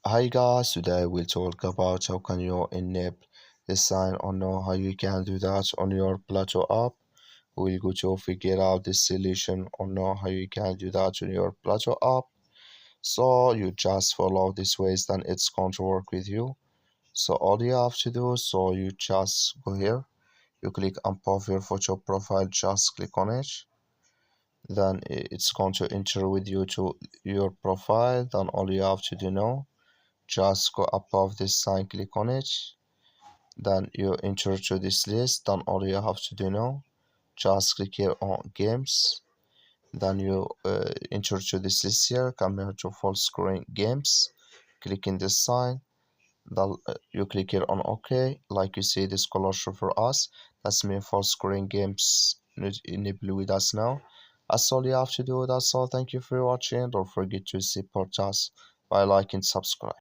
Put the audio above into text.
Hi guys, today we'll talk about how can you enable the sign or know how you can do that on your Plato app. We'll go to figure out this solution or know how you can do that on your Plato app. So you just follow these ways, then it's going to work with you. So all you have to do, so you just go here, you click above your photo profile, just click on it. Then it's going to enter with you to your profile. Then all you have to do now, just go above this sign, click on it, then you enter to this list. Then all you have to do now, just click here on games, then you enter to this list here, come here to full screen games, click in this sign, then you click here on OK. Like you see this color show for us, that's mean full screen games enable with us now. That's all you have to do. That's all. Thank you for watching. Don't forget to support us by liking, subscribe.